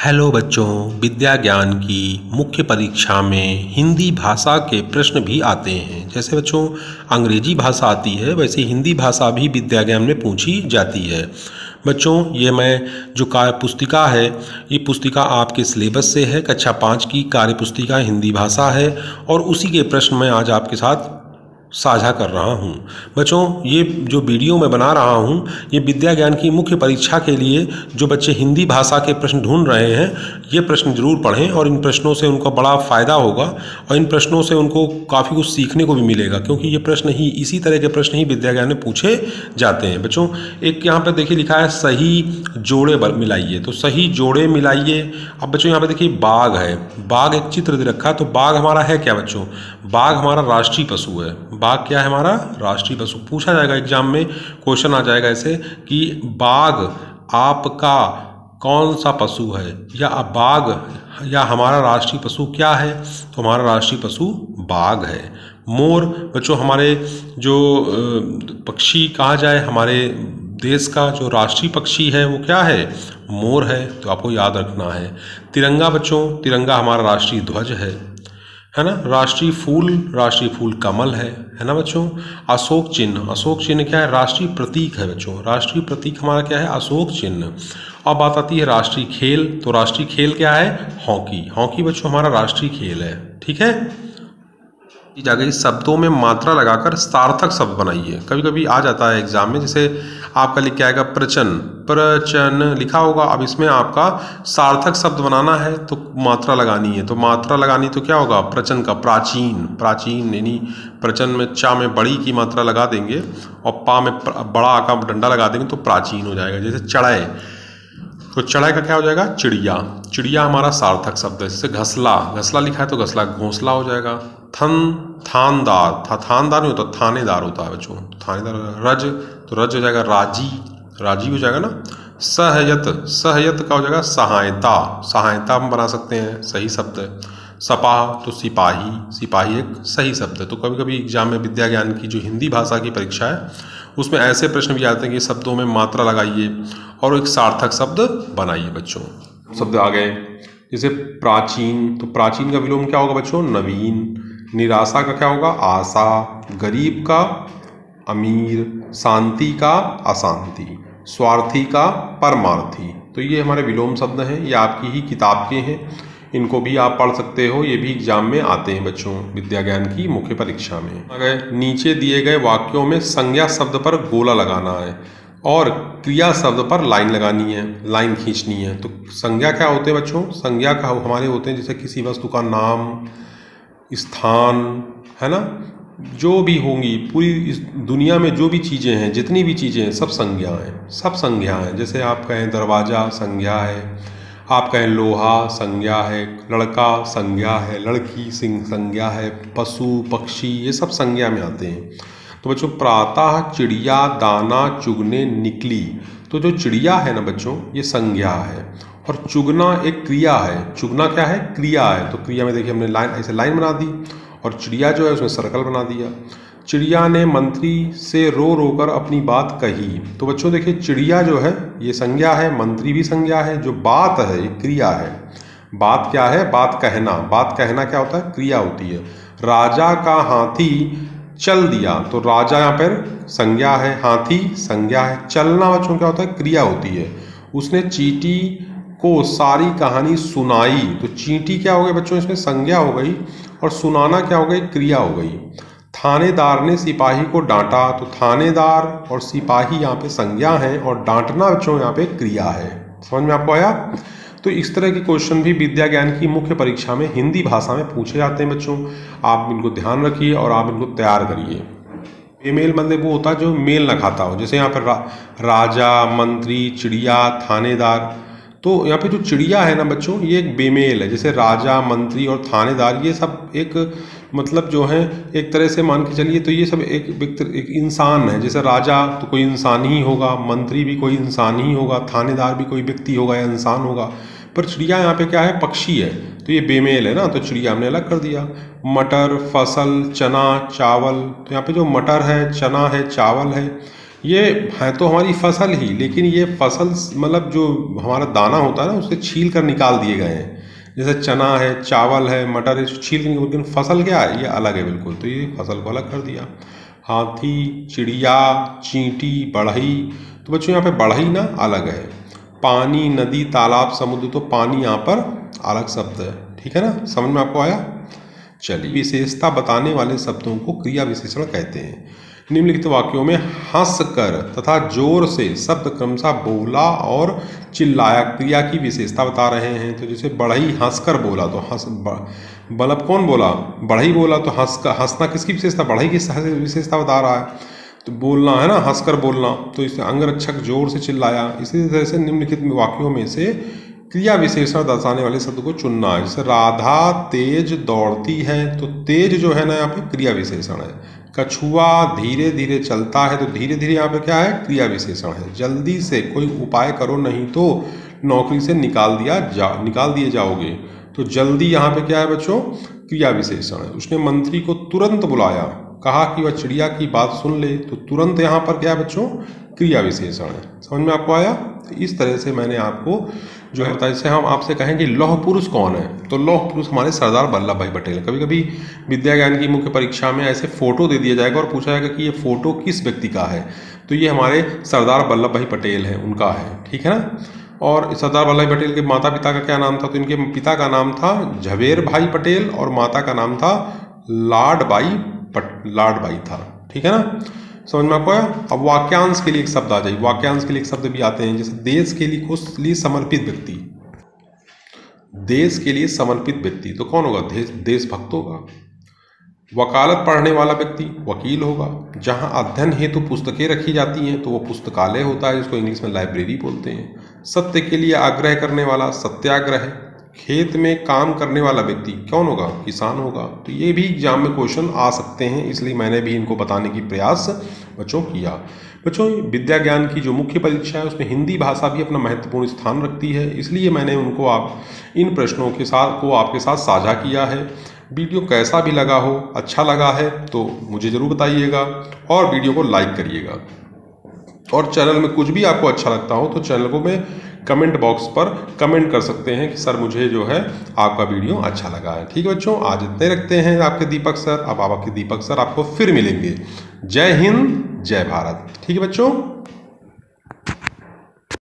Hello बच्चों, विद्या ज्ञान की मुख्य परीक्षा में हिंदी भाषा के प्रश्न भी आते हैं। जैसे बच्चों अंग्रेजी भाषा आती है, वैसे हिंदी भाषा भी विद्या ज्ञान में पूछी जाती है। बच्चों ये मैं जो कार्य पुस्तिका है, ये पुस्तिका आपके सिलेबस से है, कक्षा 5 की कार्य पुस्तिका हिंदी भाषा है और उसी के प्रश्न मैं आज आपके साथ साझा कर रहा हूँ। बच्चों ये जो वीडियो मैं बना रहा हूँ, ये विद्या ज्ञान की मुख्य परीक्षा के लिए जो बच्चे हिंदी भाषा के प्रश्न ढूंढ रहे हैं, ये प्रश्न जरूर पढ़ें और इन प्रश्नों से उनको बड़ा फ़ायदा होगा और इन प्रश्नों से उनको काफ़ी कुछ सीखने को भी मिलेगा, क्योंकि ये प्रश्न ही इसी तरह के प्रश्न ही विद्या ज्ञान में पूछे जाते हैं। बच्चों एक यहाँ पर देखिए लिखा है सही जोड़े मिलाइए, तो सही जोड़े मिलाइए। अब बच्चों यहाँ पर देखिए बाघ है, बाघ एक चित्र दे रखा है, तो बाघ हमारा है क्या बच्चों? बाघ हमारा राष्ट्रीय पशु है। बाघ क्या है? हमारा राष्ट्रीय पशु। पूछा जाएगा एग्जाम में, क्वेश्चन आ जाएगा ऐसे कि बाघ आपका कौन सा पशु है, या बाघ या हमारा राष्ट्रीय पशु क्या है? तो हमारा राष्ट्रीय पशु बाघ है। मोर बच्चों हमारे जो पक्षी कहा जाए, हमारे देश का जो राष्ट्रीय पक्षी है वो क्या है? मोर है, तो आपको याद रखना है। तिरंगा बच्चों, तिरंगा हमारा राष्ट्रीय ध्वज है ना। राष्ट्रीय फूल कमल है ना बच्चों। अशोक चिन्ह क्या है? राष्ट्रीय प्रतीक है बच्चों। राष्ट्रीय प्रतीक हमारा क्या है? अशोक चिन्ह। अब बात आती है राष्ट्रीय खेल, तो राष्ट्रीय खेल क्या है? हॉकी बच्चों हमारा राष्ट्रीय खेल है। ठीक है। जाके शब्दों में मात्रा लगाकर सार्थक शब्द बनाइए। कभी कभी आ जाता है एग्जाम में, जैसे आपका लिख के आएगा प्रचन लिखा होगा। अब इसमें आपका सार्थक शब्द बनाना है तो मात्रा लगानी है, तो मात्रा लगानी तो क्या होगा? प्रचन का प्राचीन यानी प्रचन में चा में बड़ी की मात्रा लगा देंगे और पा में बड़ा का डंडा लगा देंगे तो प्राचीन हो जाएगा। जैसे चढ़ाई, तो चढ़ाई का क्या हो जाएगा? चिड़िया हमारा सार्थक शब्द है। जैसे घसला लिखा है तो घसला घोंसला हो जाएगा। थानदार नहीं होता, थानेदार होता है बच्चों। थानेदार। तो रज हो जाएगा राजी हो जाएगा ना। सहयत का हो जाएगा सहायता हम बना सकते हैं, सही शब्द है। सपाह तो सिपाही एक सही शब्द है। तो कभी कभी एग्जाम में विद्या ज्ञान की जो हिंदी भाषा की परीक्षा है उसमें ऐसे प्रश्न भी आते हैं कि शब्दों में मात्रा लगाइए और एक सार्थक शब्द बनाइए। बच्चों शब्द आ गए, जैसे प्राचीन, तो प्राचीन का विलोम क्या होगा बच्चों? नवीन। निराशा का क्या होगा? आशा। गरीब का अमीर। शांति का अशांति। स्वार्थी का परमार्थी। तो ये हमारे विलोम शब्द हैं, ये आपकी ही किताब के हैं, इनको भी आप पढ़ सकते हो। ये भी एग्जाम में आते हैं बच्चों विद्या ज्ञान की मुख्य परीक्षा में। अगर नीचे दिए गए वाक्यों में संज्ञा शब्द पर गोला लगाना है और क्रिया शब्द पर लाइन लगानी है, लाइन खींचनी है। तो संज्ञा क्या होते हैं बच्चों? संज्ञा का हमारे होते हैं जैसे किसी वस्तु का नाम, स्थान, है ना, जो भी होंगी पूरी इस दुनिया में जो भी चीज़ें हैं, जितनी भी चीज़ें हैं, सब संज्ञा हैं। जैसे आप कहें दरवाज़ा संज्ञा है, आप कहें लोहा संज्ञा है, लड़का संज्ञा है, लड़की संज्ञा है, पशु पक्षी ये सब संज्ञा में आते हैं। तो बच्चों प्रातः चिड़िया दाना चुगने निकली, तो जो चिड़िया है ना बच्चों ये संज्ञा है और चुगना एक क्रिया है। चुगना क्या है? क्रिया है। तो क्रिया में देखिए हमने लाइन बना दी और चिड़िया जो है उसमें सर्कल बना दिया। चिड़िया ने मंत्री से रो कर अपनी बात कही। तो बच्चों देखिए चिड़िया जो है ये संज्ञा है, मंत्री भी संज्ञा है, जो बात है ये क्रिया है। बात क्या है? बात कहना क्या होता है? क्रिया होती है। राजा का हाथी चल दिया, तो राजा यहाँ पर संज्ञा है, हाथी संज्ञा है। चलना बच्चों क्या होता है? क्रिया होती है। उसने चींटी को सारी कहानी सुनाई, तो चींटी क्या हो गई बच्चों? इसमें संज्ञा हो गई और सुनाना क्या हो गई? क्रिया हो गई। थानेदार ने सिपाही को डांटा, तो थानेदार और सिपाही यहाँ पे संज्ञा है और डांटना बच्चों यहाँ पे क्रिया है। समझ में आपको आया? तो इस तरह के क्वेश्चन भी विद्या ज्ञान की मुख्य परीक्षा में हिंदी भाषा में पूछे जाते हैं बच्चों। आप इनको ध्यान रखिए और आप इनको तैयार करिए। बेमेल मतलब वो होता है जो मेल न खाता हो। जैसे यहाँ पर राजा, मंत्री, चिड़िया, थानेदार, तो यहाँ पे जो चिड़िया है ना बच्चों ये एक बेमेल है। जैसे राजा, मंत्री और थानेदार ये सब एक मतलब जो है एक तरह से मान के चलिए तो ये सब एक इंसान है। जैसे राजा तो कोई इंसान ही होगा, मंत्री भी कोई इंसान ही होगा, थानेदार भी कोई व्यक्ति होगा या इंसान होगा, पर चिड़िया यहाँ पे क्या है? पक्षी है, तो ये बेमेल है ना, तो चिड़िया हमने अलग कर दिया। मटर, फसल, चना, चावल, तो यहाँ पे जो मटर है, चना है, चावल है, ये है तो हमारी फसल ही, लेकिन ये फसल मतलब जो हमारा दाना होता है ना उसे छील कर निकाल दिए गए हैं। जैसे चना है, चावल है, मटर है, छील कर, लेकिन फसल क्या है, ये अलग है बिल्कुल। तो ये फसल को अलग कर दिया। हाथी, चिड़िया, चींटी, बढ़ई। तो बच्चों यहाँ पे बढ़ई ना अलग है। पानी, नदी, तालाब, समुद्र, तो पानी यहाँ पर अलग शब्द है। ठीक है ना, समझ में आपको आया? चलिए, विशेषता बताने वाले शब्दों को क्रिया विशेषण कहते हैं। निम्नलिखित वाक्यों में हंसकर तथा जोर से शब्द क्रमशः बोला और चिल्लाया क्रिया की विशेषता बता रहे हैं। तो जैसे बढ़ई हंसकर बोला, तो मतलब कौन बोला? बढ़ई बोला। तो हंसना किसकी विशेषता? बढ़ई की विशेषता बता रहा है। तो बोलना है ना, हंसकर बोलना, तो इसे अंगरक्षक जोर से चिल्लाया। इसी तरह से निम्नलिखित वाक्यों में से क्रिया विशेषण दर्शाने वाले शब्द को चुनना है। जैसे राधा तेज दौड़ती है, तो तेज जो है ना यहाँ पे क्रिया विशेषण है। कछुआ धीरे धीरे चलता है, तो धीरे धीरे यहाँ पे क्या है? क्रिया विशेषण है। जल्दी से कोई उपाय करो नहीं तो नौकरी से निकाल दिए जाओगे, तो जल्दी यहाँ पे क्या है बच्चों? क्रिया विशेषण है। उसने मंत्री को तुरंत बुलाया, कहा कि वह चिड़िया की बात सुन ले, तो तुरंत यहाँ पर क्या है बच्चों? क्रिया विशेषण है। समझ में आपको आया? तो इस तरह से मैंने आपको जो है बताया। जैसे हम आपसे कहें कि लौह पुरुष कौन है, तो लौह पुरुष हमारे सरदार वल्लभ भाई पटेल। कभी कभी विद्या ज्ञान की मुख्य परीक्षा में ऐसे फोटो दे दिया जाएगा और पूछा जाएगा कि ये फोटो किस व्यक्ति का है, तो ये हमारे सरदार वल्लभ भाई पटेल है, उनका है। ठीक है ना। और सरदार वल्लभ भाई पटेल के माता पिता का क्या नाम था? तो इनके पिता का नाम था झवेर भाई पटेल और माता का नाम था लाडबाई था। ठीक है ना, समझ में आपको आया? अब वाक्यांश के लिए एक शब्द आ जाइए। वाक्यांश के लिए एक शब्द भी आते हैं, जैसे देश के लिए समर्पित व्यक्ति। देश के लिए समर्पित व्यक्ति तो कौन होगा? देशभक्त होगा। वकालत पढ़ने वाला व्यक्ति वकील होगा। जहां अध्ययन हेतु पुस्तकें रखी जाती हैं तो वो पुस्तकालय होता है, जिसको इंग्लिश में लाइब्रेरी बोलते हैं। सत्य के लिए आग्रह करने वाला सत्याग्रह है। खेत में काम करने वाला व्यक्ति कौन होगा? किसान होगा। तो ये भी एग्जाम में क्वेश्चन आ सकते हैं, इसलिए मैंने भी इनको बताने की प्रयास बच्चों किया। बच्चों, विद्या ज्ञान की जो मुख्य परीक्षा है उसमें हिंदी भाषा भी अपना महत्वपूर्ण स्थान रखती है, इसलिए मैंने उनको इन प्रश्नों के साथ आपके साथ साझा किया है। वीडियो कैसा भी लगा हो, अच्छा लगा है तो मुझे ज़रूर बताइएगा और वीडियो को लाइक करिएगा। और चैनल में कुछ भी आपको अच्छा लगता हो तो चैनल को मैं कमेंट बॉक्स पर कमेंट कर सकते हैं कि सर मुझे जो है आपका वीडियो अच्छा लगा है। ठीक है बच्चों, आज इतने रखते हैं आपके दीपक सर। अब आपके दीपक सर आपको फिर मिलेंगे। जय हिंद, जय भारत। ठीक है बच्चों।